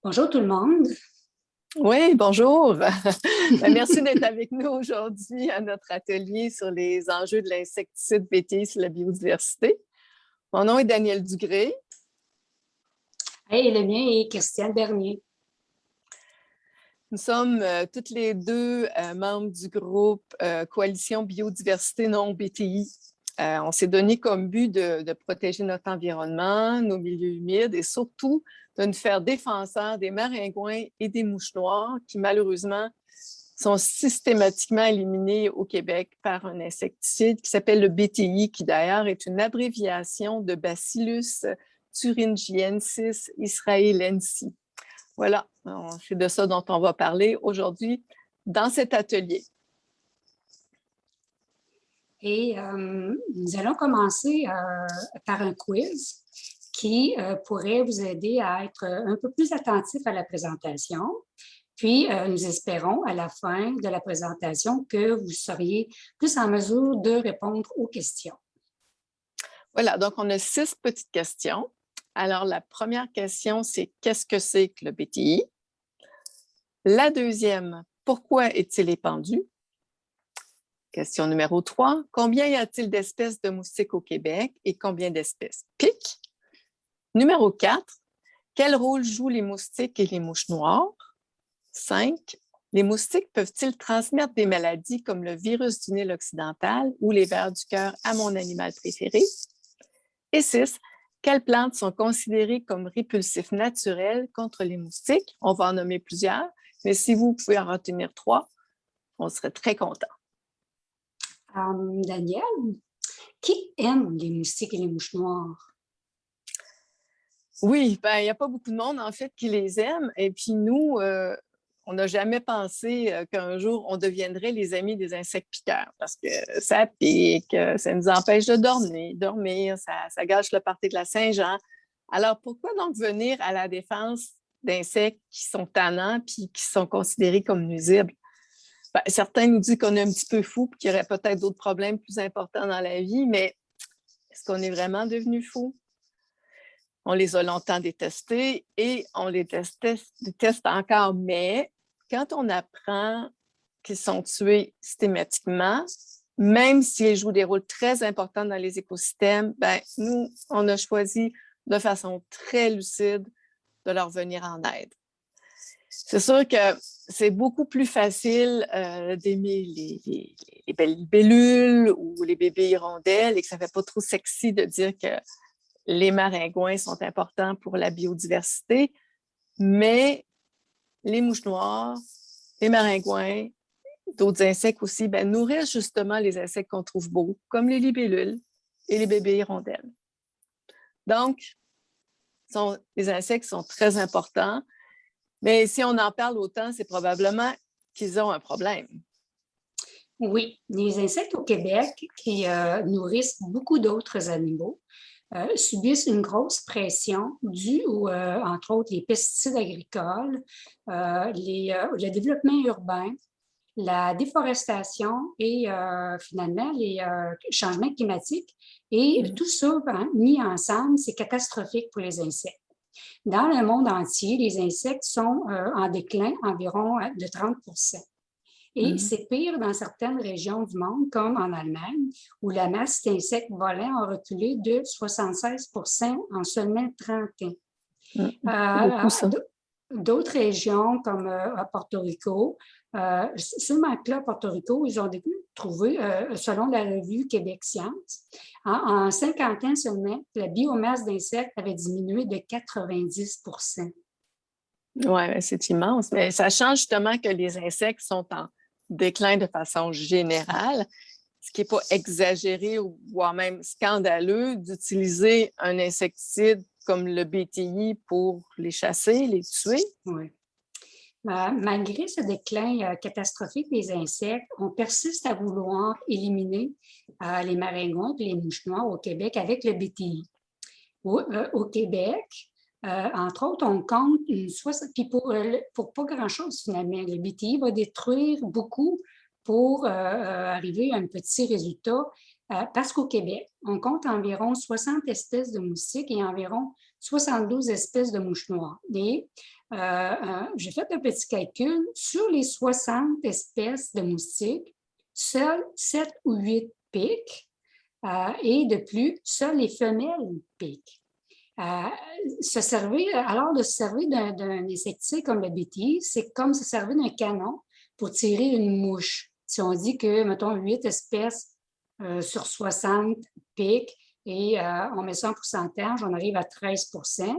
Bonjour tout le monde. Oui, bonjour. Merci d'être avec nous aujourd'hui à notre atelier sur les enjeux de l'insecticide BTI sur la biodiversité. Mon nom est Danielle Dugré. Et le mien est Christiane Bernier. Nous sommes toutes les deux membres du groupe Coalition Biodiversité non BTI. On s'est donné comme but de protéger notre environnement, nos milieux humides et surtout de nous faire défenseurs des maringouins et des mouches noires qui, malheureusement, sont systématiquement éliminés au Québec par un insecticide qui s'appelle le BTI, qui d'ailleurs est une abréviation de Bacillus thuringiensis israelensis. Voilà, c'est de ça dont on va parler aujourd'hui dans cet atelier. Et nous allons commencer par un quiz qui pourrait vous aider à être un peu plus attentif à la présentation. Puis, nous espérons à la fin de la présentation que vous seriez plus en mesure de répondre aux questions. Voilà, donc on a 6 petites questions. Alors, la première question, c'est qu'est-ce que c'est que le BTI? La deuxième, pourquoi est-il épandu? Question numéro 3, combien y a-t-il d'espèces de moustiques au Québec et combien d'espèces piques? Numéro 4, quel rôle jouent les moustiques et les mouches noires? 5, les moustiques peuvent-ils transmettre des maladies comme le virus du Nil occidental ou les vers du cœur à mon animal préféré? Et 6, quelles plantes sont considérées comme répulsifs naturels contre les moustiques? On va en nommer plusieurs, mais si vous pouvez en retenir 3, on serait très content. Danielle, qui aime les moustiques et les mouches noires? Oui, ben il n'y a pas beaucoup de monde, en fait, qui les aime. Et puis nous, on n'a jamais pensé qu'un jour, on deviendrait les amis des insectes piqueurs parce que ça pique, ça nous empêche de dormir, ça gâche le party de la Saint-Jean. Alors, pourquoi donc venir à la défense d'insectes qui sont tannants puis qui sont considérés comme nuisibles? Ben, certains nous disent qu'on est un petit peu fou et qu'il y aurait peut-être d'autres problèmes plus importants dans la vie, mais est-ce qu'on est vraiment devenu fou? On les a longtemps détestés et on les déteste encore, mais quand on apprend qu'ils sont tués systématiquement, même s'ils jouent des rôles très importants dans les écosystèmes, ben, nous, on a choisi de façon très lucide de leur venir en aide. C'est sûr que c'est beaucoup plus facile d'aimer les belles libellules ou les bébés hirondelles et que ça ne fait pas trop sexy de dire que les maringouins sont importants pour la biodiversité, mais les mouches noires, les maringouins, d'autres insectes aussi, ben, nourrissent justement les insectes qu'on trouve beaux, comme les libellules et les bébés hirondelles. Donc, les insectes sont très importants, mais si on en parle autant, c'est probablement qu'ils ont un problème. Oui, les insectes au Québec qui nourrissent beaucoup d'autres animaux subissent une grosse pression due, entre autres, les pesticides agricoles, le développement urbain, la déforestation et finalement les changements climatiques. Et tout ça, mis ensemble, c'est catastrophique pour les insectes. Dans le monde entier, les insectes sont en déclin environ de 30 Et c'est pire dans certaines régions du monde, comme en Allemagne, où la masse d'insectes volants a reculé de 76 en seulement 30 ans. D'autres régions, comme à Porto Rico, seulement que là, à Porto Rico, ils ont trouvé, selon la revue Québec Science, en 50 ans seulement, la biomasse d'insectes avait diminué de 90 Oui, c'est immense. Mais ça change justement que les insectes sont en déclin de façon générale, ce qui n'est pas exagéré ou voire même scandaleux d'utiliser un insecticide comme le BTI pour les chasser, les tuer. Oui. Malgré ce déclin catastrophique des insectes, on persiste à vouloir éliminer les maringouins et les mouches noires au Québec avec le BTI. Au Québec, entre autres, on compte puis pour pas grand-chose finalement. Le BTI va détruire beaucoup pour arriver à un petit résultat parce qu'au Québec, on compte environ 60 espèces de moustiques et environ 72 espèces de mouches noires. Et j'ai fait un petit calcul. Sur les 60 espèces de moustiques, seules 7 ou 8 piquent. Et de plus, seules les femelles piquent. Alors de se servir d'un insecticide comme le BTI, c'est comme se servir d'un canon pour tirer une mouche. Si on dit que, mettons, 8 espèces sur 60 piquent et on met ça en pourcentage, on arrive à 13%.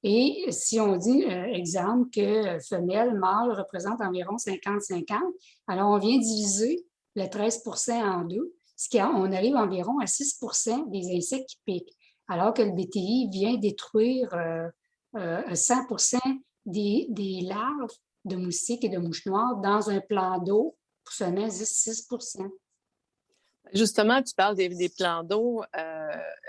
Et si on dit, exemple, que femelle, mâle représente environ 50-50, alors on vient diviser le 13% en deux, on arrive environ à 6% des insectes qui piquent, alors que le BTI vient détruire 100% des larves de moustiques et de mouches noires dans un plan d'eau pour seulement 6%. Justement, tu parles des plans d'eau.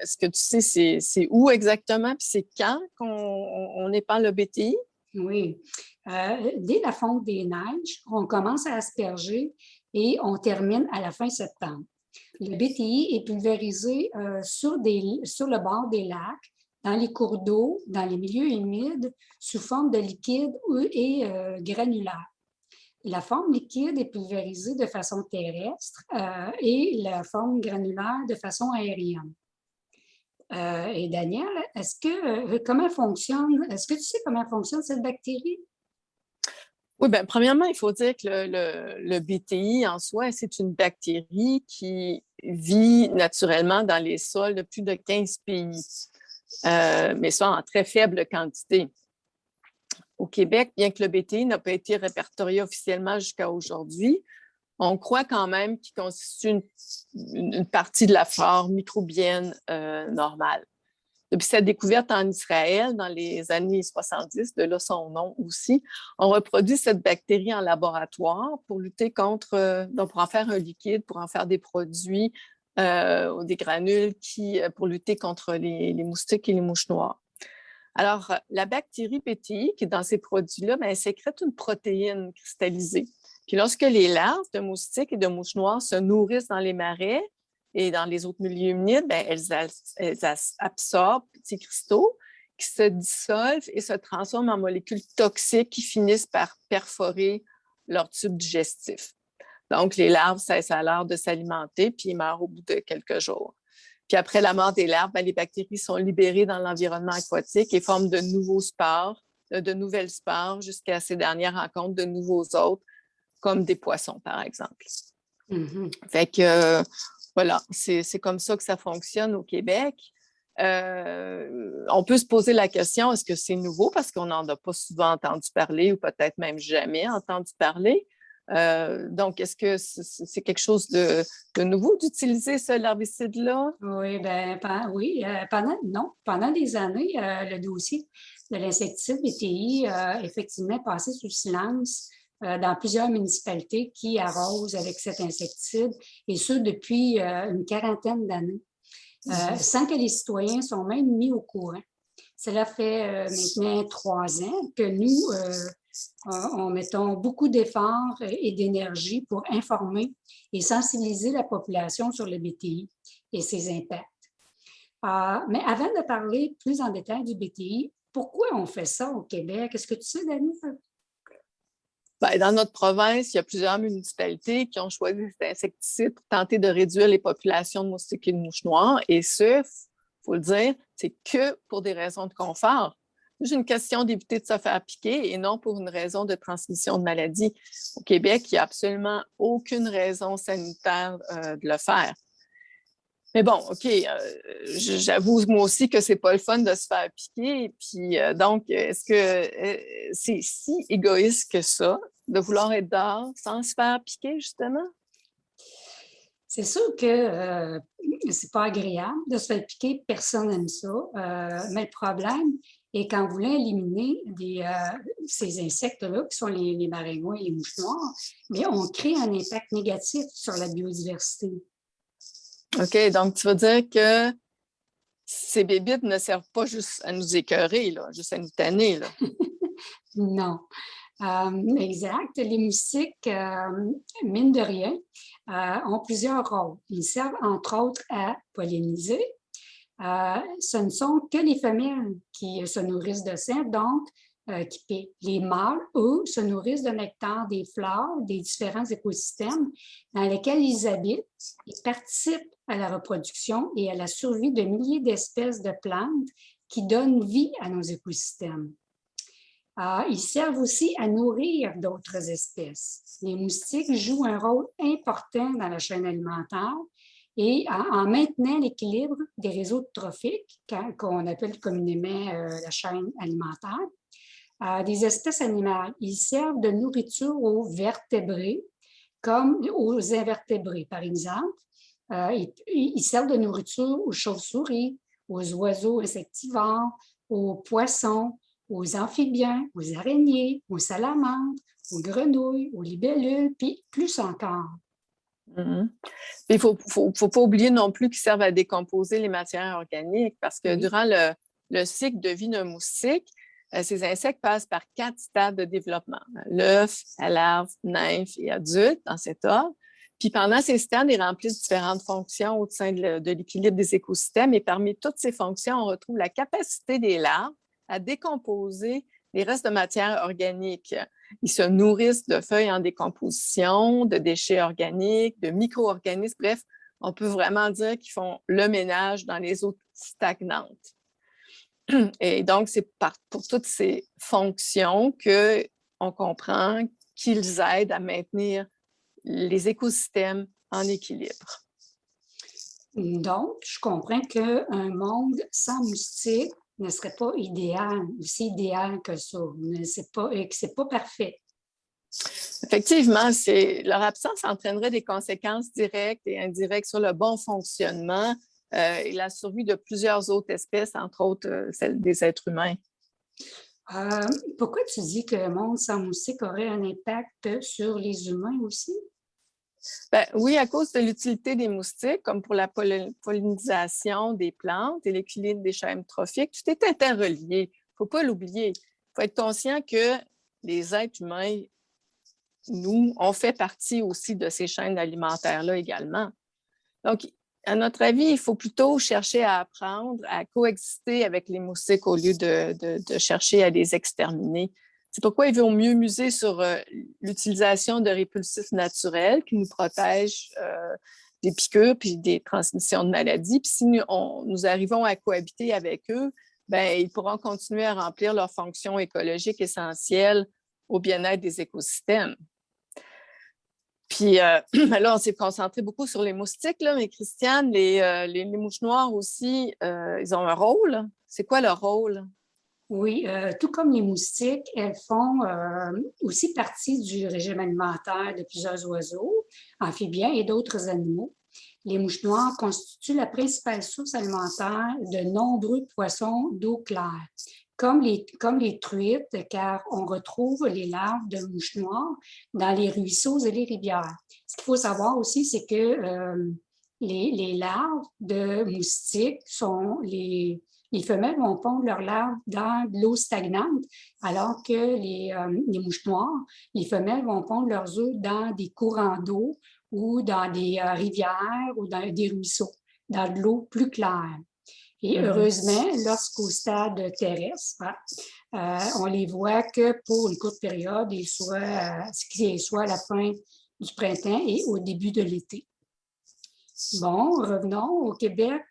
Est-ce que tu sais c'est où exactement puis c'est quand qu'on épand le BTI? Oui. Dès la fonte des neiges, on commence à asperger et on termine à la fin septembre. Le BTI est pulvérisé sur le bord des lacs, dans les cours d'eau, dans les milieux humides, sous forme de liquide et granulaire. La forme liquide est pulvérisée de façon terrestre et la forme granulaire de façon aérienne. Et Daniel, est-ce que tu sais comment fonctionne cette bactérie? Oui, bien, premièrement, il faut dire que le BTI en soi, c'est une bactérie qui vit naturellement dans les sols de plus de 15 pays, mais ça en très faible quantité. Au Québec, bien que le BTI n'a pas été répertorié officiellement jusqu'à aujourd'hui, on croit quand même qu'il constitue une partie de la flore microbienne normale. Depuis sa découverte en Israël dans les années 70, de là son nom aussi, on reproduit cette bactérie en laboratoire pour lutter donc pour en faire un liquide, pour en faire des produits ou des granules pour lutter contre les moustiques et les mouches noires. Alors, la bactérie BTI, qui est dans ces produits-là, elle sécrète une protéine cristallisée. Puis lorsque les larves de moustiques et de mouches noires se nourrissent dans les marais et dans les autres milieux humides, elles absorbent ces cristaux qui se dissolvent et se transforment en molécules toxiques qui finissent par perforer leur tube digestif. Donc, les larves cessent alors de s'alimenter puis ils meurent au bout de quelques jours. Puis après la mort des larves, les bactéries sont libérées dans l'environnement aquatique et forment de nouveaux spores, de nouvelles spores, jusqu'à ces dernières rencontres de nouveaux hôtes, comme des poissons, par exemple. Mm-hmm. Fait que, voilà, c'est comme ça que ça fonctionne au Québec. On peut se poser la question, est-ce que c'est nouveau? Parce qu'on n'en a pas souvent entendu parler ou peut-être même jamais entendu parler. Donc, est-ce que c'est quelque chose de nouveau d'utiliser ce herbicide-là? Oui, pendant des années, le dossier de l'insecticide BTI a effectivement passé sous silence dans plusieurs municipalités qui arrosent avec cet insecticide, et ce depuis une quarantaine d'années, sans que les citoyens soient même mis au courant. Cela fait maintenant 3 ans que nous, on mettons beaucoup d'efforts et d'énergie pour informer et sensibiliser la population sur le BTI et ses impacts. Mais avant de parler plus en détail du BTI, pourquoi on fait ça au Québec? Est-ce que tu sais, Dani? Dans notre province, il y a plusieurs municipalités qui ont choisi cet insecticide pour tenter de réduire les populations de moustiques et de mouches noires. Et ce, il faut le dire, c'est que pour des raisons de confort. C'est une question d'éviter de se faire piquer et non pour une raison de transmission de maladie. Au Québec, il n'y a absolument aucune raison sanitaire de le faire. Mais bon, OK, j'avoue moi aussi que c'est pas le fun de se faire piquer. Puis donc, est-ce que c'est si égoïste que ça, de vouloir être dehors sans se faire piquer, justement? C'est sûr que c'est pas agréable de se faire piquer, personne n'aime ça. Mais le problème est qu'en voulant éliminer ces insectes-là, qui sont les maringouins et les mouches noires, mais on crée un impact négatif sur la biodiversité. OK, donc tu veux dire que ces bébites ne servent pas juste à nous écœurer, là, juste à nous tanner, là. Non. Exact. Les moustiques, mine de rien, ont plusieurs rôles. Ils servent entre autres à polliniser, Ce ne sont que les femelles qui se nourrissent de ça, donc qui piquent. Les mâles, eux, se nourrissent de nectar des fleurs des différents écosystèmes dans lesquels ils habitent et participent à la reproduction et à la survie de milliers d'espèces de plantes qui donnent vie à nos écosystèmes. Ils servent aussi à nourrir d'autres espèces. Les moustiques jouent un rôle important dans la chaîne alimentaire et en maintenant l'équilibre des réseaux trophiques, qu'on appelle communément la chaîne alimentaire, des espèces animales. Ils servent de nourriture aux vertébrés comme aux invertébrés, par exemple. Ils servent de nourriture aux chauves-souris, aux oiseaux insectivores, aux poissons, aux amphibiens, aux araignées, aux salamandres, aux grenouilles, aux libellules, puis plus encore. Il ne faut pas oublier non plus qu'ils servent à décomposer les matières organiques parce que durant le cycle de vie d'un moustique, ces insectes passent par 4 stades de développement. L'œuf, la larve, nymphe et adulte, dans cet ordre. Puis pendant ces stades, ils remplissent différentes fonctions au sein de l'équilibre des écosystèmes. Et parmi toutes ces fonctions, on retrouve la capacité des larves à décomposer les restes de matière organique. Ils se nourrissent de feuilles en décomposition, de déchets organiques, de micro-organismes. Bref, on peut vraiment dire qu'ils font le ménage dans les eaux stagnantes. Et donc, c'est pour toutes ces fonctions qu'on comprend qu'ils aident à maintenir les écosystèmes en équilibre. Donc, je comprends qu'un monde sans moustiques ne serait pas idéal, aussi idéal que ça, mais que c'est pas parfait. Effectivement, leur absence entraînerait des conséquences directes et indirectes sur le bon fonctionnement et la survie de plusieurs autres espèces, entre autres celles des êtres humains. Pourquoi tu dis que le monde sans moustiques aurait un impact sur les humains aussi? Oui, à cause de l'utilité des moustiques, comme pour la pollinisation des plantes et l'équilibre des chaînes trophiques, tout est interrelié. Il ne faut pas l'oublier. Il faut être conscient que les êtres humains, nous, on fait partie aussi de ces chaînes alimentaires-là également. Donc, à notre avis, il faut plutôt chercher à apprendre à coexister avec les moustiques au lieu de chercher à les exterminer. C'est pourquoi il vaut mieux miser sur l'utilisation de répulsifs naturels qui nous protègent des piqûres puis des transmissions de maladies. Puis si nous arrivons à cohabiter avec eux, ils pourront continuer à remplir leurs fonctions écologiques essentielles au bien-être des écosystèmes. Puis là, on s'est concentré beaucoup sur les moustiques, là, mais Christiane, les mouches noires aussi, ils ont un rôle. C'est quoi leur rôle? Oui, tout comme les moustiques, elles font aussi partie du régime alimentaire de plusieurs oiseaux, amphibiens et d'autres animaux. Les mouches noires constituent la principale source alimentaire de nombreux poissons d'eau claire, comme les truites, car on retrouve les larves de mouches noires dans les ruisseaux et les rivières. Ce qu'il faut savoir aussi, c'est que les larves de moustiques sont les femelles vont pondre leurs larves dans de l'eau stagnante, alors que les mouches noires, les femelles vont pondre leurs œufs dans des courants d'eau ou dans des rivières ou dans des ruisseaux, dans de l'eau plus claire. Et heureusement, lorsqu'au stade terrestre, on les voit que pour une courte période, ce qui soit à la fin du printemps et au début de l'été. Bon, revenons au Québec.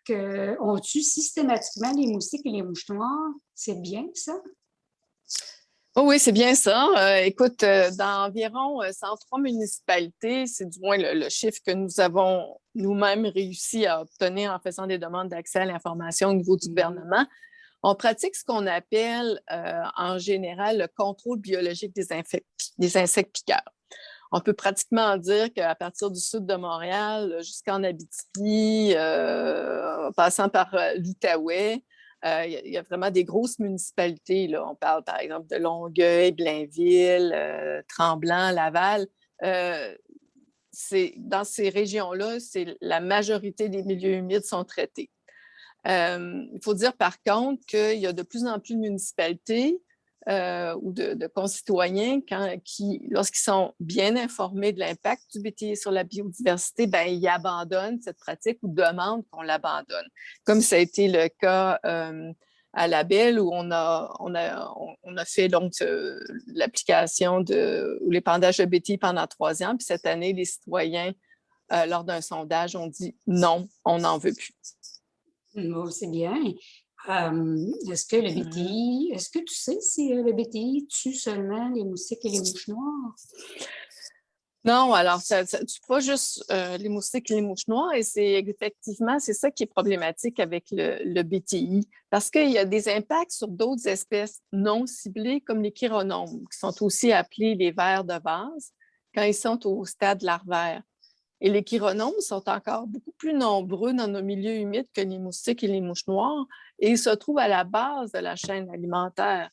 On tue systématiquement les moustiques et les mouches noires. C'est bien, ça? Oh oui, c'est bien ça. Écoute, dans environ 103 municipalités, c'est du moins le chiffre que nous avons nous-mêmes réussi à obtenir en faisant des demandes d'accès à l'information au niveau du gouvernement. On pratique ce qu'on appelle en général le contrôle biologique des insectes piqueurs. On peut pratiquement dire qu'à partir du sud de Montréal jusqu'en Abitibi, passant par l'Outaouais, il y a vraiment des grosses municipalités. Là. On parle, par exemple, de Longueuil, Blainville, Tremblant, Laval. Dans ces régions-là, la majorité des milieux humides sont traités. Il faut dire, par contre, qu'il y a de plus en plus de municipalités ou de concitoyens lorsqu'ils sont bien informés de l'impact du BTI sur la biodiversité, ben, ils abandonnent cette pratique ou demandent qu'on l'abandonne. Comme ça a été le cas à Labelle, où on a fait donc l'application ou l'épandage de BTI pendant 3 ans. Puis cette année, les citoyens, lors d'un sondage, ont dit non, on n'en veut plus. Bon, c'est bien. Est-ce que le BTI, est-ce que tu sais si le BTI tue seulement les moustiques et les mouches noires? Non, alors, ça tue pas juste les moustiques et les mouches noires, et effectivement, c'est ça qui est problématique avec le BTI, parce qu'il y a des impacts sur d'autres espèces non ciblées, comme les chironomes, qui sont aussi appelés les vers de vase, quand ils sont au stade larvaire. Et les chironomes sont encore beaucoup plus nombreux dans nos milieux humides que les moustiques et les mouches noires, et ils se trouvent à la base de la chaîne alimentaire.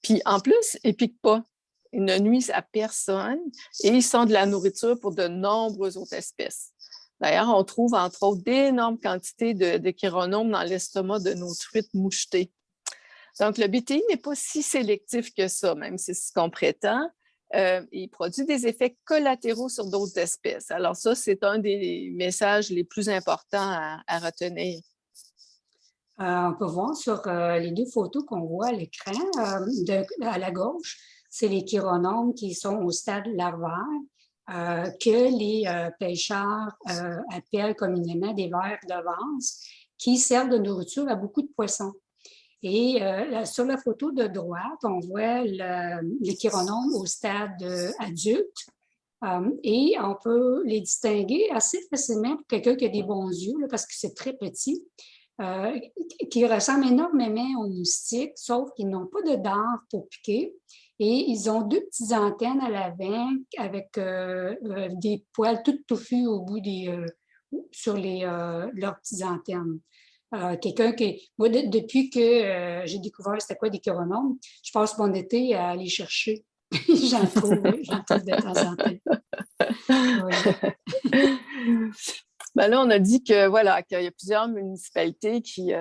Puis en plus, ils ne piquent pas. Ils ne nuisent à personne et ils sont de la nourriture pour de nombreuses autres espèces. D'ailleurs, on trouve entre autres d'énormes quantités de chironomes dans l'estomac de nos truites mouchetées. Donc, le BTI n'est pas si sélectif que ça, même si c'est ce qu'on prétend. Il produit des effets collatéraux sur d'autres espèces. Alors ça, c'est un des messages les plus importants à retenir. On peut voir sur les 2 photos qu'on voit à l'écran, à la gauche, c'est les chironomes qui sont au stade larvaire, que les pêcheurs appellent communément des vers de vase, qui servent de nourriture à beaucoup de poissons. Et sur la photo de droite, on voit les chironomes au stade adulte. Et on peut les distinguer assez facilement pour quelqu'un qui a des bons yeux, là, parce que c'est très petit. Qui ressemblent énormément aux moustiques, sauf qu'ils n'ont pas de dents pour piquer. Et ils ont 2 petites antennes à l'avant avec des poils tout touffus au bout sur leurs petites antennes. Quelqu'un qui... Moi, depuis que j'ai découvert c'était quoi des chironomes, je passe mon été à aller chercher. J'en trouve de temps en temps. Oui. Ben là, on a dit que voilà, qu'il y a plusieurs municipalités qui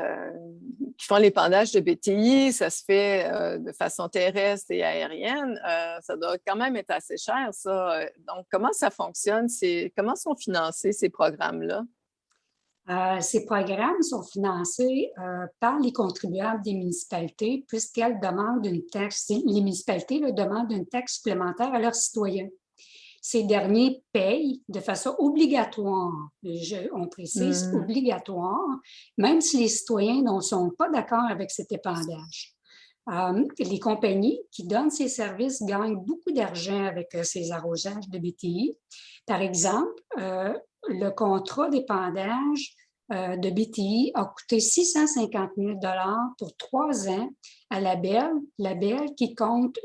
font l'épandage de BTI. Ça se fait de façon terrestre et aérienne. Ça doit quand même être assez cher, ça. Donc, comment ça fonctionne? Comment sont financés ces programmes-là? Ces programmes sont financés par les contribuables des municipalités puisqu'elles demandent une taxe. Les municipalités demandent une taxe supplémentaire à leurs citoyens. Ces derniers payent de façon obligatoire, on précise obligatoire, même si les citoyens ne sont pas d'accord avec cet épandage. Les compagnies qui donnent ces services gagnent beaucoup d'argent avec ces arrosages de BTI. Par exemple, le contrat d'épandage de BTI a coûté 650 000 pour 3 ans à Labelle. Labelle qui compte,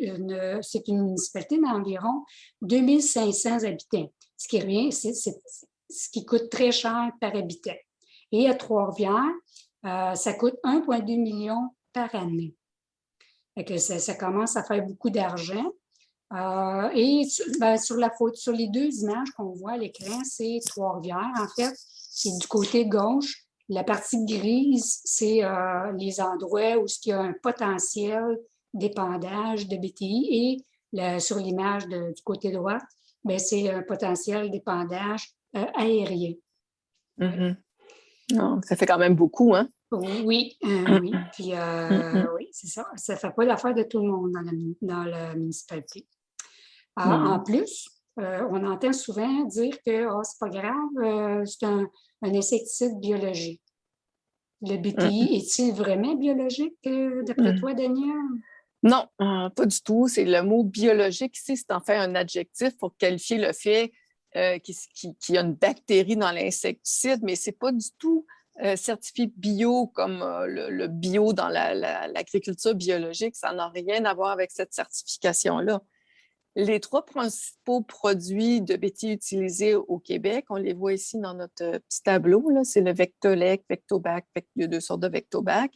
c'est une municipalité d'environ 2500 habitants, ce qui revient, ce qui coûte très cher par habitant. Et à Trois-Rivières, ça coûte 1,2 million par année. Que ça commence à faire beaucoup d'argent. Et sur la photo, sur les 2 images qu'on voit à l'écran, c'est Trois-Rivières. En fait, et du côté gauche, la partie grise, c'est les endroits où il y a un potentiel d'épandage de BTI. Et sur l'image du côté droit, c'est un potentiel d'épandage aérien. Mm-hmm. Non, ça fait quand même beaucoup, hein? Oui, oui. Puis, oui, c'est ça. Ça ne fait pas l'affaire de tout le monde dans la municipalité. En plus, on entend souvent dire que c'est pas grave, c'est un insecticide biologique. Le BTI, est-il vraiment biologique, d'après toi, Daniel? Non, pas du tout. C'est le mot biologique ici, c'est en fait un adjectif pour qualifier le fait qu'il y a une bactérie dans l'insecticide, mais c'est pas du tout certifié bio comme le bio dans l'agriculture biologique. Ça n'a rien à voir avec cette certification-là. Les 3 principaux produits de BTI utilisés au Québec, on les voit ici dans notre petit tableau, là, c'est le Vectolec, Vectobac, il y a 2 sortes de Vectobac.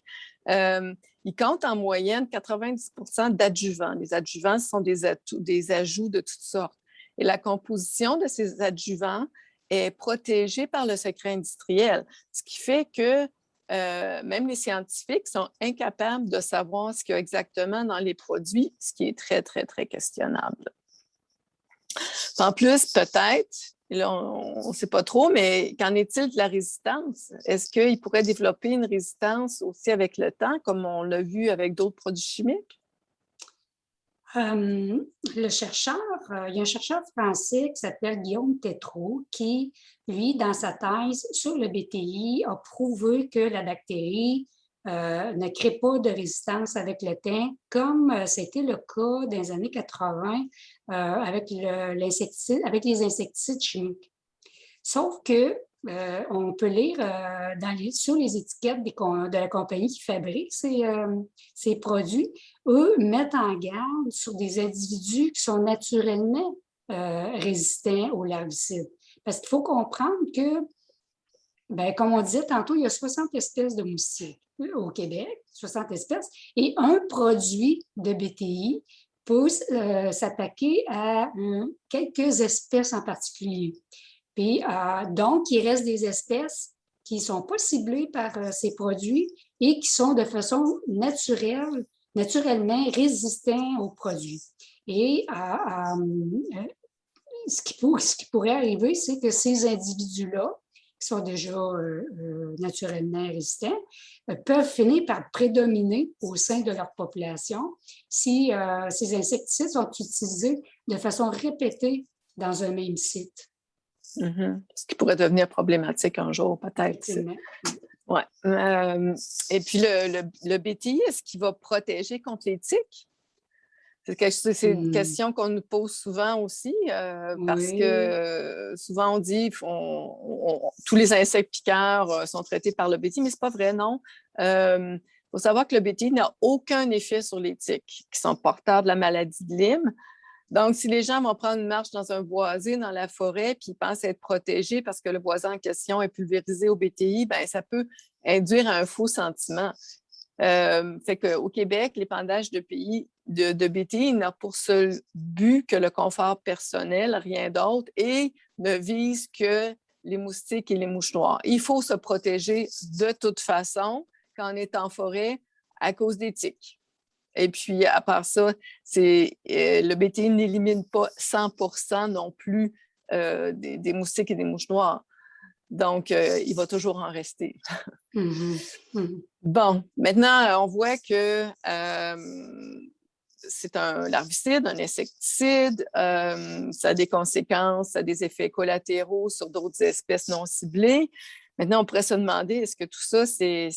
Ils comptent en moyenne 90 d'adjuvants. Les adjuvants sont des ajouts de toutes sortes. Et la composition de ces adjuvants est protégée par le secret industriel, ce qui fait que même les scientifiques sont incapables de savoir ce qu'il y a exactement dans les produits, ce qui est très, très, très questionnable. En plus, peut-être, là, on ne sait pas trop, mais qu'en est-il de la résistance? Est-ce qu'il pourrait développer une résistance aussi avec le temps, comme on l'a vu avec d'autres produits chimiques? Le chercheur, il y a un chercheur français qui s'appelle Guillaume Tétrault qui, lui, dans sa thèse sur le BTI, a prouvé que la bactérie ne crée pas de résistance avec le temps, comme c'était le cas dans les années 80 avec l'insecticide, avec les insecticides chimiques. Sauf que on peut lire sur les étiquettes de la compagnie qui fabrique ces produits, eux mettent en garde sur des individus qui sont naturellement résistants aux larvicides. Parce qu'il faut comprendre que, ben, comme on disait tantôt, il y a 60 espèces de moustiques au Québec, 60 espèces, et un produit de BTI peut s'attaquer à quelques espèces en particulier. Puis, donc, il reste des espèces qui ne sont pas ciblées par ces produits et qui sont de façon naturellement résistants aux produits. Et ce qui pourrait arriver, c'est que ces individus-là, qui sont déjà naturellement résistants, peuvent finir par prédominer au sein de leur population si ces insecticides sont utilisés de façon répétée dans un même site. Mm-hmm. Ce qui pourrait devenir problématique un jour, peut-être. Ouais. Et puis, le BTI, est-ce qu'il va protéger contre les tiques? C'est une question qu'on nous pose souvent aussi, parce que souvent on dit tous les insectes piqueurs sont traités par le BTI, mais ce n'est pas vrai, non. Il faut savoir que le BTI n'a aucun effet sur les tiques qui sont porteurs de la maladie de Lyme. Donc, si les gens vont prendre une marche dans un boisé, dans la forêt, puis ils pensent être protégés parce que le voisin en question est pulvérisé au BTI, bien, ça peut induire un faux sentiment. Fait qu'au Québec, l'épandage de BTI n'a pour seul but que le confort personnel, rien d'autre, et ne vise que les moustiques et les mouches noires. Il faut se protéger de toute façon quand on est en forêt à cause des tiques. Et puis, à part ça, le BTI n'élimine pas 100% non plus des moustiques et des mouches noires. Donc, il va toujours en rester. Bon, maintenant, on voit que c'est un larvicide, un insecticide. Ça a des conséquences, ça a des effets collatéraux sur d'autres espèces non ciblées. Maintenant, on pourrait se demander, est-ce que tout ça, c'est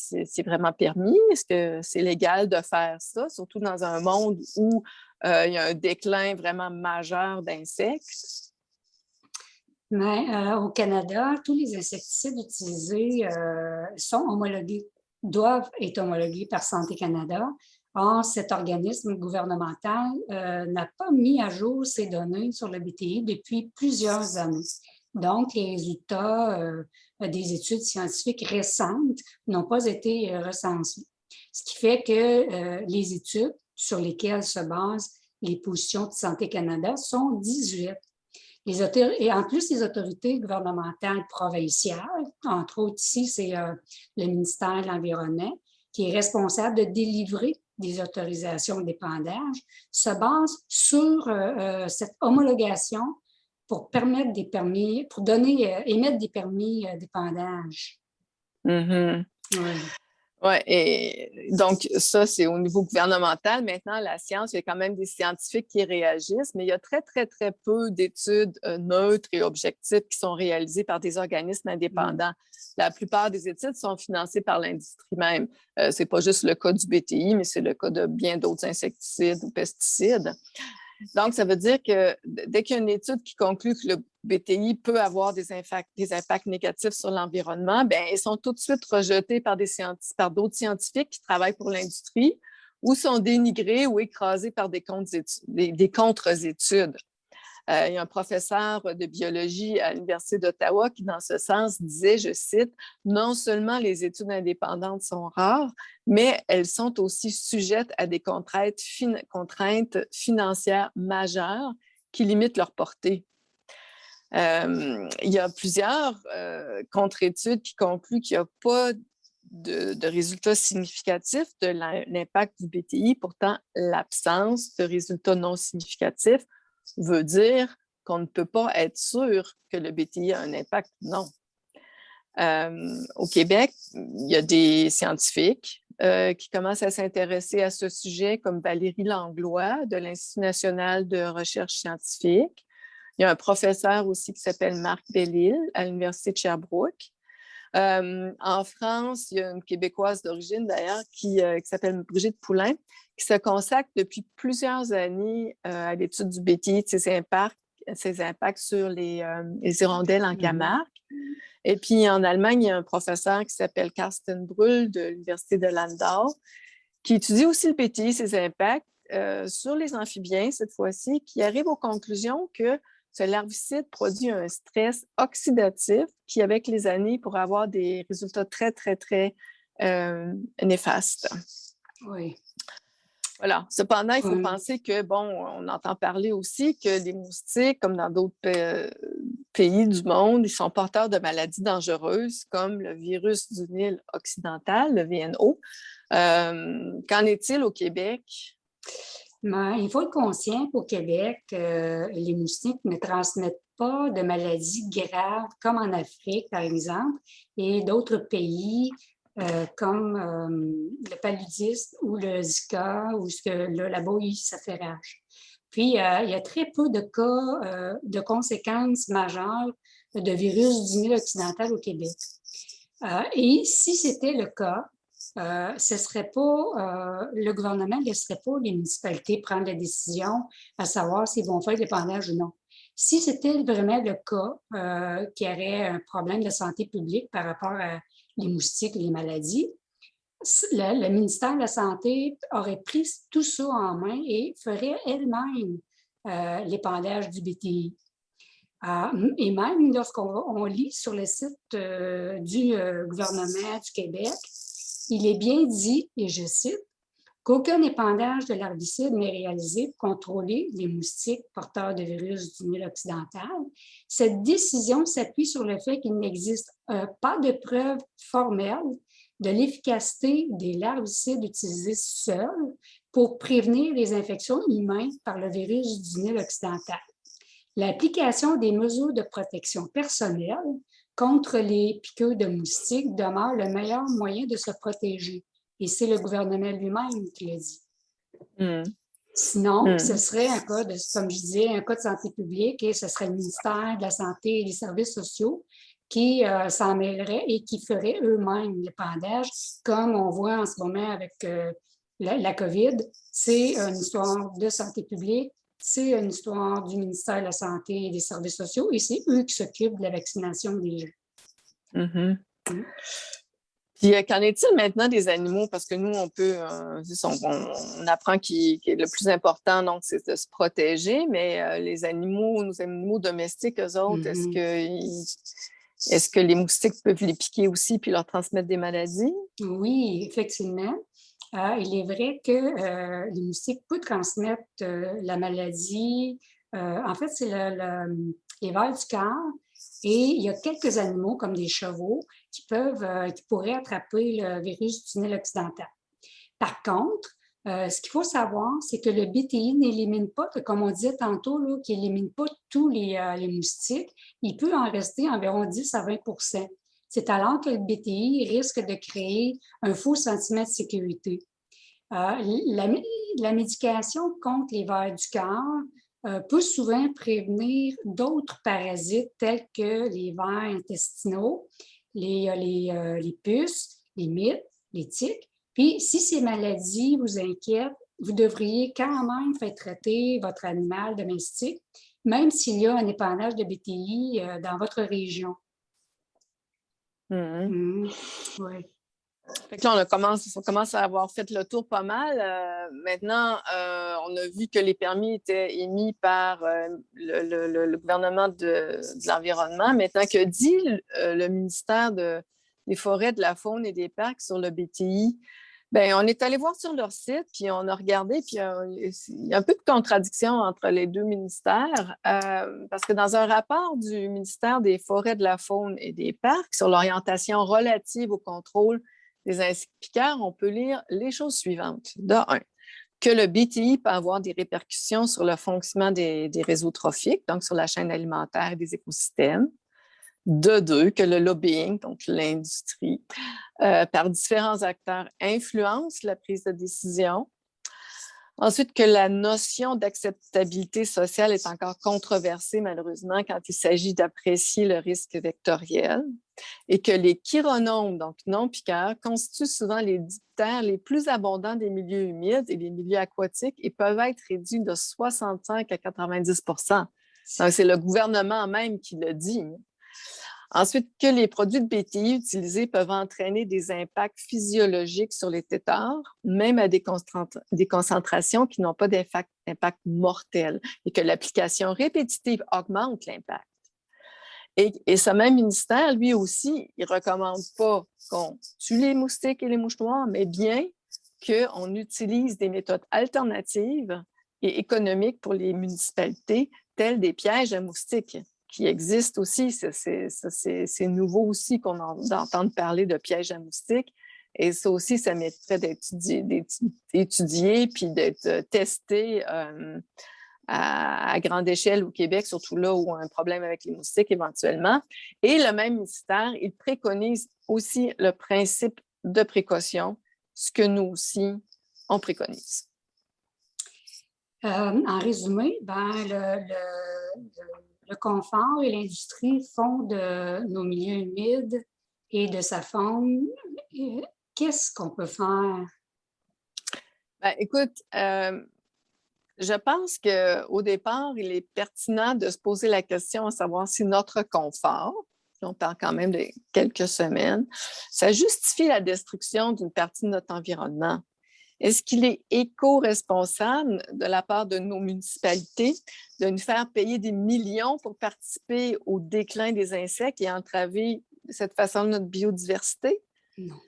vraiment permis? Est-ce que c'est légal de faire ça, surtout dans un monde où il y a un déclin vraiment majeur d'insectes? Mais au Canada, tous les insecticides utilisés sont homologués, doivent être homologués par Santé Canada. Or, cet organisme gouvernemental n'a pas mis à jour ces données sur le BTI depuis plusieurs années. Donc, les résultats des études scientifiques récentes n'ont pas été recensés. Ce qui fait que les études sur lesquelles se basent les positions de Santé Canada sont 18. Et en plus, les autorités gouvernementales provinciales, entre autres ici, c'est le ministère de l'Environnement, qui est responsable de délivrer des autorisations d'épandage, se basent sur cette homologation pour permettre des permis, pour émettre des permis d'épandage. Mm-hmm. Oui, et donc ça, c'est au niveau gouvernemental. Maintenant, la science, il y a quand même des scientifiques qui réagissent, mais il y a très, très, très peu d'études neutres et objectives qui sont réalisées par des organismes indépendants. La plupart des études sont financées par l'industrie même. Ce n'est pas juste le cas du BTI, mais c'est le cas de bien d'autres insecticides ou pesticides. Donc, ça veut dire que dès qu'il y a une étude qui conclut que le BTI peut avoir des impacts négatifs sur l'environnement, bien, ils sont tout de suite rejetés par d'autres scientifiques qui travaillent pour l'industrie ou sont dénigrés ou écrasés par des contre-études. Il y a un professeur de biologie à l'Université d'Ottawa qui, dans ce sens, disait, je cite, « Non seulement les études indépendantes sont rares, mais elles sont aussi sujettes à des contraintes financières majeures qui limitent leur portée. » Il y a plusieurs contre-études qui concluent qu'il n'y a pas de résultats significatifs de l'impact du BTI. Pourtant, l'absence de résultats non significatifs veut dire qu'on ne peut pas être sûr que le BTI a un impact. Non. Au Québec, il y a des scientifiques qui commencent à s'intéresser à ce sujet, comme Valérie Langlois de l'Institut national de recherche scientifique. Il y a un professeur aussi qui s'appelle Marc Bellil à l'Université de Sherbrooke. En France, il y a une Québécoise d'origine d'ailleurs qui s'appelle Brigitte Poulain, qui se consacre depuis plusieurs années à l'étude du BTI, de ses impacts sur les hirondelles en Camargue. Et puis en Allemagne, il y a un professeur qui s'appelle Carsten Brühl de l'Université de Landau, qui étudie aussi le BTI, ses impacts sur les amphibiens cette fois-ci, qui arrive aux conclusions que ce larvicide produit un stress oxydatif qui, avec les années, pourrait avoir des résultats très, très, très néfastes. Oui. Voilà. Cependant, il faut penser que, bon, on entend parler aussi que les moustiques, comme dans d'autres pays du monde, ils sont porteurs de maladies dangereuses comme le virus du Nil occidental, le VNO. Qu'en est-il au Québec? Mais il faut être conscient qu'au Québec, les moustiques ne transmettent pas de maladies graves comme en Afrique, par exemple, et d'autres pays comme le paludisme ou le Zika, où là-bas, ça fait rage. Puis, il y a très peu de cas de conséquences majeures de virus du Nil occidental au Québec. Et si c'était le cas, le gouvernement ne laisserait pas les municipalités prendre la décision à savoir s'ils vont faire l'épandage ou non. Si c'était vraiment le cas qu'il y aurait un problème de santé publique par rapport à les moustiques et les maladies, le ministère de la Santé aurait pris tout ça en main et ferait elle-même l'épandage du BTI. Et même lorsqu'on lit sur le site du gouvernement du Québec, il est bien dit, et je cite, qu'aucun épandage de l'herbicide n'est réalisé pour contrôler les moustiques porteurs de virus du Nil occidental. Cette décision s'appuie sur le fait qu'il n'existe pas de preuve formelle de l'efficacité des herbicides utilisés seuls pour prévenir les infections humaines par le virus du Nil occidental. L'application des mesures de protection personnelle contre les piqûres de moustiques demeure le meilleur moyen de se protéger. Et c'est le gouvernement lui-même qui l'a dit. Sinon, ce serait un cas de, comme je disais, un cas de santé publique et ce serait le ministère de la Santé et des Services sociaux qui s'en mêlerait et qui ferait eux-mêmes l'épandage, comme on voit en ce moment avec la COVID. C'est une histoire de santé publique. C'est une histoire du ministère de la Santé et des Services sociaux et c'est eux qui s'occupent de la vaccination des gens. Puis, qu'en est-il maintenant des animaux? Parce que nous, on apprend que le plus important, donc, c'est de se protéger, mais les animaux, nos animaux domestiques, eux autres, est-ce que les moustiques peuvent les piquer aussi puis leur transmettre des maladies? Oui, effectivement. Il est vrai que les moustiques peuvent transmettre la maladie. En fait, c'est les vers du corps. Et il y a quelques animaux, comme des chevaux, qui pourraient attraper le virus du Nil occidental. Par contre, ce qu'il faut savoir, c'est que le BTI n'élimine pas, comme on disait tantôt, là, qu'il n'élimine pas tous les moustiques. Il peut en rester environ 10 à 20 %. C'est alors que le BTI risque de créer un faux sentiment de sécurité. La médication contre les vers du corps peut souvent prévenir d'autres parasites tels que les vers intestinaux, les puces, les mites, les tiques. Puis, si ces maladies vous inquiètent, vous devriez quand même faire traiter votre animal domestique, même s'il y a un épandage de BTI dans votre région. Ouais. Fait que là, on commence à avoir fait le tour pas mal. Maintenant, on a vu que les permis étaient émis par le gouvernement de l'Environnement. Maintenant, que dit le ministère des Forêts, de la Faune et des Parcs sur le BTI? Bien, on est allé voir sur leur site, puis on a regardé, puis il y a un peu de contradiction entre les deux ministères, parce que dans un rapport du ministère des Forêts, de la Faune et des Parcs sur l'orientation relative au contrôle des insectes piqueurs, on peut lire les choses suivantes. De un, que le BTI peut avoir des répercussions sur le fonctionnement des réseaux trophiques, donc sur la chaîne alimentaire et des écosystèmes. De deux, que le lobbying, donc l'industrie, par différents acteurs influence la prise de décision. Ensuite, que la notion d'acceptabilité sociale est encore controversée, malheureusement, quand il s'agit d'apprécier le risque vectoriel et que les chironomes, donc non-piqueurs, constituent souvent les diptères les plus abondants des milieux humides et des milieux aquatiques et peuvent être réduits de 65 à 90 %. Donc, c'est le gouvernement même qui le dit. Ensuite, que les produits de BTI utilisés peuvent entraîner des impacts physiologiques sur les têtards, même à des concentrations qui n'ont pas d'impact mortel, et que l'application répétitive augmente l'impact. Et ce même ministère, lui aussi, il ne recommande pas qu'on tue les moustiques et les mouches noires, mais bien qu'on utilise des méthodes alternatives et économiques pour les municipalités, telles des pièges à moustiques, qui existent aussi. C'est nouveau aussi qu'on entende parler de pièges à moustiques. Et ça aussi, ça mériterait d'être étudié puis d'être testé à grande échelle au Québec, surtout là où on a un problème avec les moustiques éventuellement. Et le même ministère, il préconise aussi le principe de précaution, ce que nous aussi, on préconise. En résumé, le confort et l'industrie font de nos milieux humides et de sa faune. Qu'est-ce qu'on peut faire? Écoute, je pense qu'au départ, il est pertinent de se poser la question à savoir si notre confort, on parle quand même de quelques semaines, ça justifie la destruction d'une partie de notre environnement. Est-ce qu'il est éco-responsable de la part de nos municipalités de nous faire payer des millions pour participer au déclin des insectes et entraver de cette façon notre biodiversité? Non.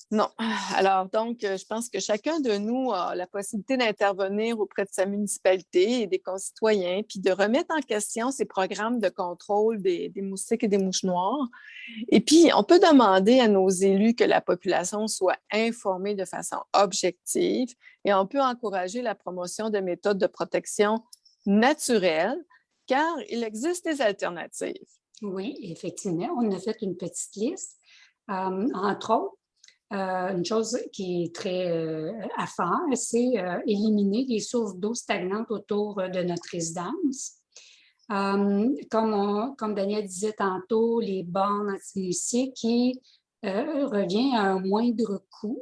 Non. Alors, donc, je pense que chacun de nous a la possibilité d'intervenir auprès de sa municipalité et des concitoyens, puis de remettre en question ces programmes de contrôle des moustiques et des mouches noires. Et puis, on peut demander à nos élus que la population soit informée de façon objective et on peut encourager la promotion de méthodes de protection naturelles, car il existe des alternatives. Oui, effectivement, on a fait une petite liste. Entre autres, une chose qui est très à faire, c'est éliminer les sources d'eau stagnantes autour de notre résidence. Comme Daniel disait tantôt, les bornes anti-moustiques qui revient à un moindre coût,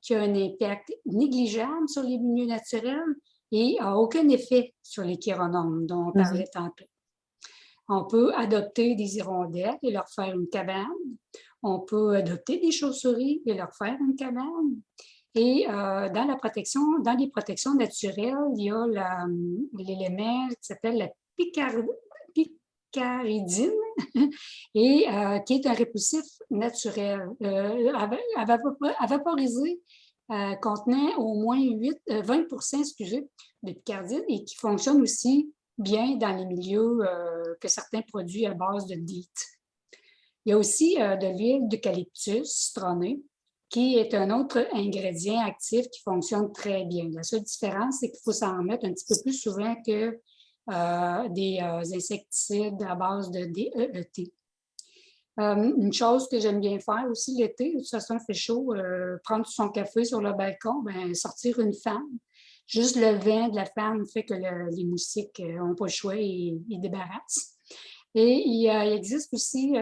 qui a un impact négligeable sur les milieux naturels et n'a aucun effet sur les chironomes dont on parlait tantôt. On peut adopter des hirondelles et leur faire une cabane. On peut adopter des chauves-souris et leur faire une cabane. Et dans les protections naturelles, il y a l'élément qui s'appelle la picaridine et qui est un répulsif naturel. À vaporiser, contenait au moins 20 de picardine et qui fonctionne aussi bien dans les milieux que certains produits à base de DEET. Il y a aussi de l'huile d'eucalyptus citronnée, qui est un autre ingrédient actif qui fonctionne très bien. La seule différence, c'est qu'il faut s'en mettre un petit peu plus souvent que des insecticides à base de DEET. Une chose que j'aime bien faire aussi l'été, de toute façon, il fait chaud, prendre son café sur le balcon, sortir une fan. Juste le vent de la fan fait que les moustiques n'ont pas le choix et ils débarrassent. Et il existe aussi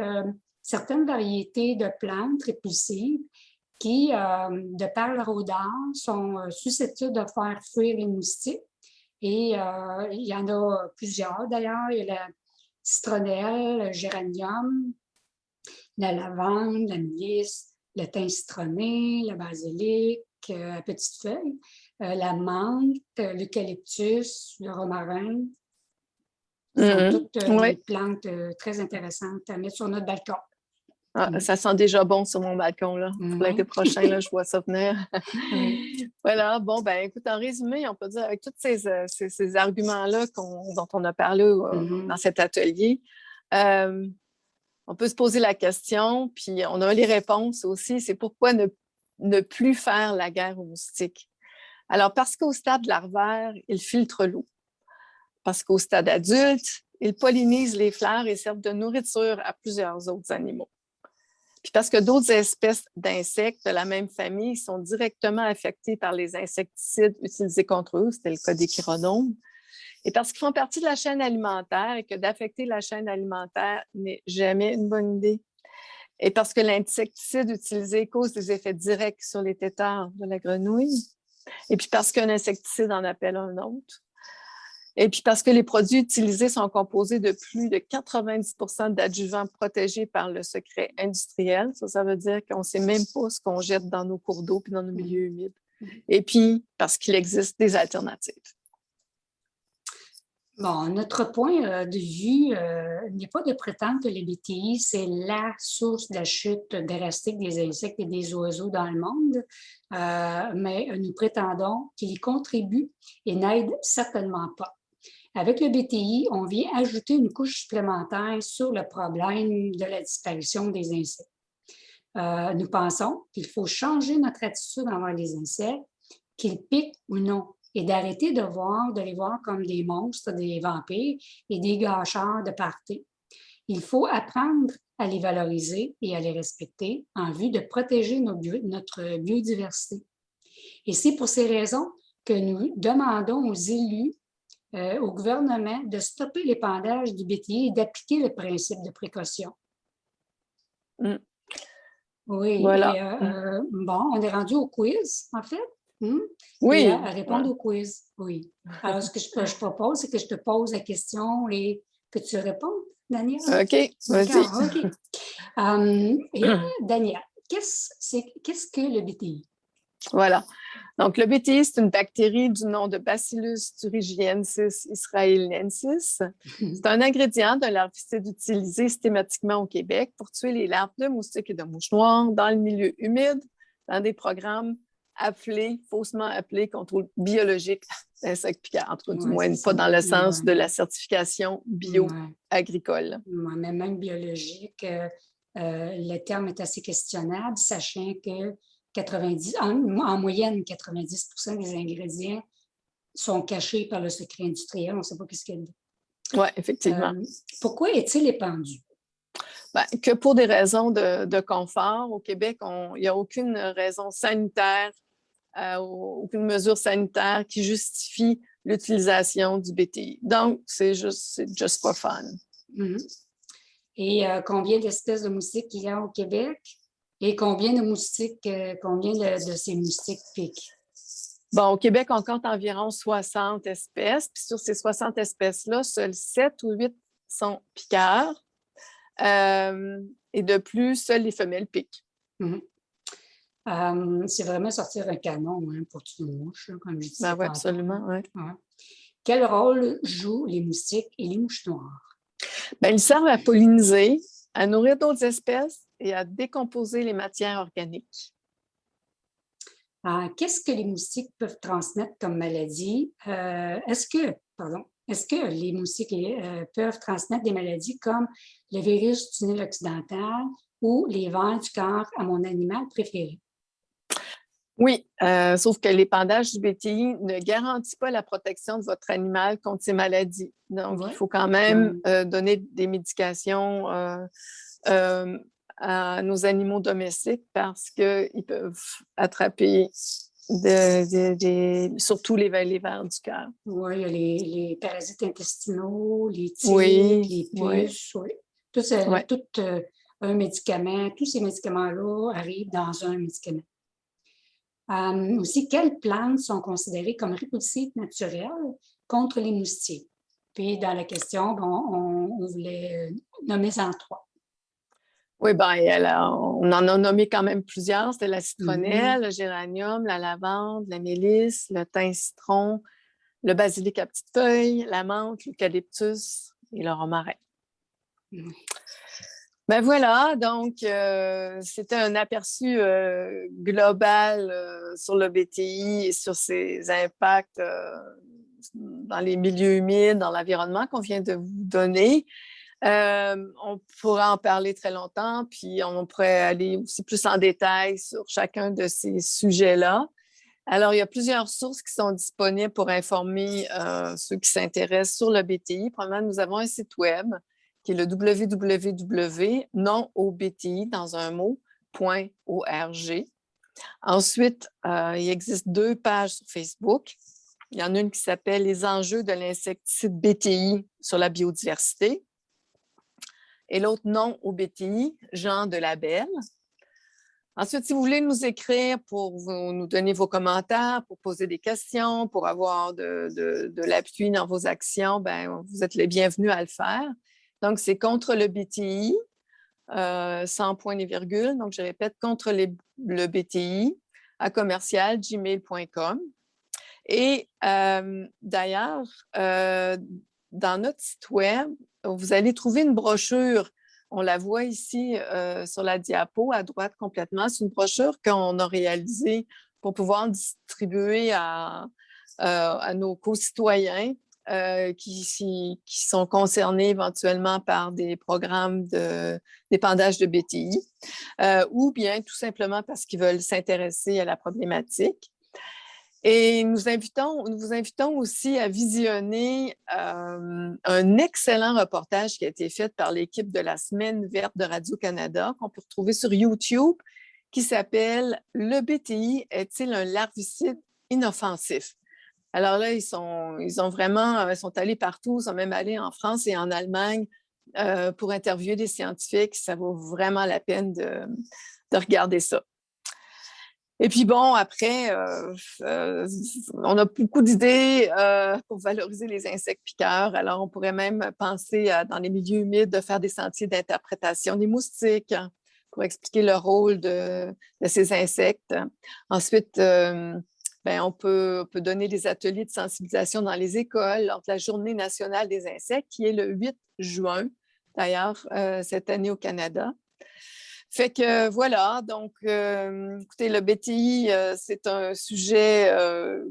certaines variétés de plantes répulsives qui, de par leur odeur, sont susceptibles de faire fuir les moustiques. Et il y en a plusieurs d'ailleurs. Il y a la citronnelle, le géranium, la lavande, la mélisse, le thym citronné, la basilic à petites feuilles, la menthe, l'eucalyptus, le romarin. Ce sont toutes des plantes très intéressantes à mettre sur notre balcon. Ça sent déjà bon sur mon balcon, là. Pour l'été prochain, là, je vois ça venir. Voilà, bon, écoute, en résumé, on peut dire avec tous ces arguments-là dont on a parlé dans cet atelier, on peut se poser la question, puis on a les réponses aussi, c'est pourquoi ne ne plus faire la guerre aux moustiques. Alors, parce qu'au stade larvaire, ils filtrent l'eau. Parce qu'au stade adulte, ils pollinisent les fleurs et servent de nourriture à plusieurs autres animaux. Puis parce que d'autres espèces d'insectes de la même famille sont directement affectées par les insecticides utilisés contre eux, c'était le cas des chironomes, et parce qu'ils font partie de la chaîne alimentaire et que d'affecter la chaîne alimentaire n'est jamais une bonne idée. Et parce que l'insecticide utilisé cause des effets directs sur les têtards de la grenouille. Et puis parce qu'un insecticide en appelle un autre. Et puis parce que les produits utilisés sont composés de plus de 90 d'adjuvants protégés par le secret industriel. Ça veut dire qu'on ne sait même pas ce qu'on jette dans nos cours d'eau puis dans nos milieux humides. Et puis parce qu'il existe des alternatives. Bon, notre point de vue n'est pas de prétendre que les BTI, c'est la source de la chute drastique des insectes et des oiseaux dans le monde, mais nous prétendons qu'ils y contribuent et n'aident certainement pas. Avec le BTI, on vient ajouter une couche supplémentaire sur le problème de la disparition des insectes. Nous pensons qu'il faut changer notre attitude envers les insectes, qu'ils piquent ou non, et d'arrêter de les voir comme des monstres, des vampires et des gâcheurs de party. Il faut apprendre à les valoriser et à les respecter en vue de protéger notre biodiversité. Et c'est pour ces raisons que nous demandons aux élus, au gouvernement, de stopper l'épandage du BTI et d'appliquer le principe de précaution. Mm. Oui, voilà. et, bon, on est rendu au quiz, en fait. Oui. Et à répondre au quiz, oui. Alors, ce que je propose, c'est que je te pose la question et que tu répondes, Daniel. OK, vas-y. OK. Daniel, qu'est-ce que le BTI? Voilà. Donc, le BTI, c'est une bactérie du nom de Bacillus thuringiensis israelensis. C'est un ingrédient d'un larvicide utilisé systématiquement au Québec pour tuer les larves de moustiques et de mouches noires dans le milieu humide, dans des programmes faussement appelés contrôle biologique d'insectes piquants. En tout cas, du moins, pas dans le sens de la certification bio-agricole. Mais même biologique, le terme est assez questionnable, sachant que en moyenne, 90 des ingrédients sont cachés par le secret industriel. On ne sait pas ce qu'il y a dedans. Oui, effectivement. Pourquoi est-il épandu? Ben, que pour des raisons de confort. Au Québec, il n'y a aucune raison sanitaire, aucune mesure sanitaire qui justifie l'utilisation du BTI. Donc, c'est just for fun. Et combien d'espèces de moustiques il y a au Québec? Et combien de moustiques, combien de ces moustiques piquent? Bon, au Québec, on compte environ 60 espèces. Puis sur ces 60 espèces-là, seuls 7 ou 8 sont piqueurs. Et de plus, seules les femelles piquent. C'est vraiment sortir un canon pour tuer une mouche, comme je disais. Oui, absolument. Ouais. Quel rôle jouent les moustiques et les mouches noires? Ils servent à polliniser, à nourrir d'autres espèces et à décomposer les matières organiques. Qu'est-ce que les moustiques peuvent transmettre comme maladie? Est-ce que les moustiques peuvent transmettre des maladies comme le virus du Nil occidental ou les vers du corps à mon animal préféré? Oui, sauf que l'épandage du BTI ne garantit pas la protection de votre animal contre ces maladies. Donc, il faut quand même donner des médications à nos animaux domestiques parce qu'ils peuvent attraper surtout les vers du cœur. Oui, il y a les parasites intestinaux, les tiques, les puces. Tout un médicament, tous ces médicaments-là arrivent dans un médicament. Aussi, quelles plantes sont considérées comme répulsives naturelles contre les moustiques? Puis, dans la question, on voulait nommer en 3. Oui, on en a nommé quand même plusieurs. C'était la citronnelle, le géranium, la lavande, la mélisse, le thym citron, le basilic à petites feuilles, la menthe, l'eucalyptus et le romarin. Voilà, donc c'était un aperçu global sur le BTI et sur ses impacts dans les milieux humides, dans l'environnement qu'on vient de vous donner. On pourrait en parler très longtemps, puis on pourrait aller aussi plus en détail sur chacun de ces sujets-là. Alors, il y a plusieurs sources qui sont disponibles pour informer ceux qui s'intéressent sur le BTI. Premièrement, nous avons un site web qui est le www.nonobti, dans un mot, .org. Ensuite, il existe 2 pages sur Facebook. Il y en a une qui s'appelle « Les enjeux de l'insecticide BTI sur la biodiversité » et l'autre « Non au BTI, Jean Delabelle ». Ensuite, si vous voulez nous écrire pour nous donner vos commentaires, pour poser des questions, pour avoir de l'appui dans vos actions, ben, vous êtes les bienvenus à le faire. Donc, c'est contre le BTI, sans point et virgule. Donc, je répète, contre le BTI à commercial@gmail.com. Et d'ailleurs, dans notre site web, vous allez trouver une brochure. On la voit ici sur la diapo à droite complètement. C'est une brochure qu'on a réalisée pour pouvoir distribuer à nos concitoyens qui sont concernés éventuellement par des programmes d'épandage de BTI ou bien tout simplement parce qu'ils veulent s'intéresser à la problématique. Et nous vous invitons aussi à visionner un excellent reportage qui a été fait par l'équipe de la Semaine verte de Radio-Canada, qu'on peut retrouver sur YouTube, qui s'appelle « Le BTI est-il un larvicide inoffensif? » Alors là, ils sont allés partout, ils sont même allés en France et en Allemagne pour interviewer des scientifiques. Ça vaut vraiment la peine de regarder ça. Et puis bon, après, on a beaucoup d'idées pour valoriser les insectes piqueurs. Alors, on pourrait même penser dans les milieux humides de faire des sentiers d'interprétation des moustiques pour expliquer le rôle de ces insectes. Ensuite, on peut donner des ateliers de sensibilisation dans les écoles lors de la Journée nationale des insectes, qui est le 8 juin, d'ailleurs, cette année au Canada. Fait que voilà, donc écoutez, le BTI, c'est un sujet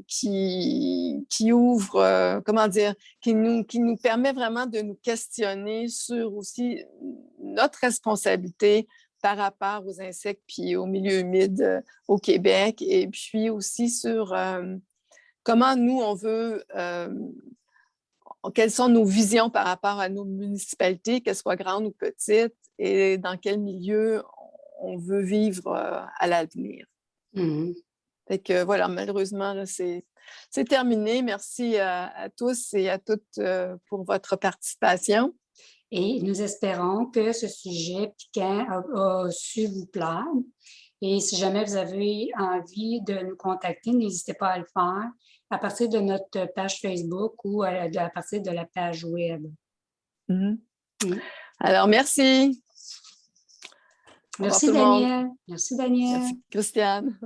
qui ouvre, qui nous permet vraiment de nous questionner sur aussi notre responsabilité par rapport aux insectes puis aux milieux humides au Québec, et puis aussi sur comment nous, on veut, quelles sont nos visions par rapport à nos municipalités, qu'elles soient grandes ou petites, et dans quel milieu on veut vivre à l'avenir. Mm-hmm. Fait que voilà, malheureusement, là, c'est terminé. Merci à tous et à toutes pour votre participation. Et nous espérons que ce sujet piquant a su vous plaire. Et si jamais vous avez envie de nous contacter, n'hésitez pas à le faire à partir de notre page Facebook ou à partir de la page web. Mm-hmm. Mm-hmm. Alors, merci. Merci, Daniel. Merci, Daniel. Merci, Christiane.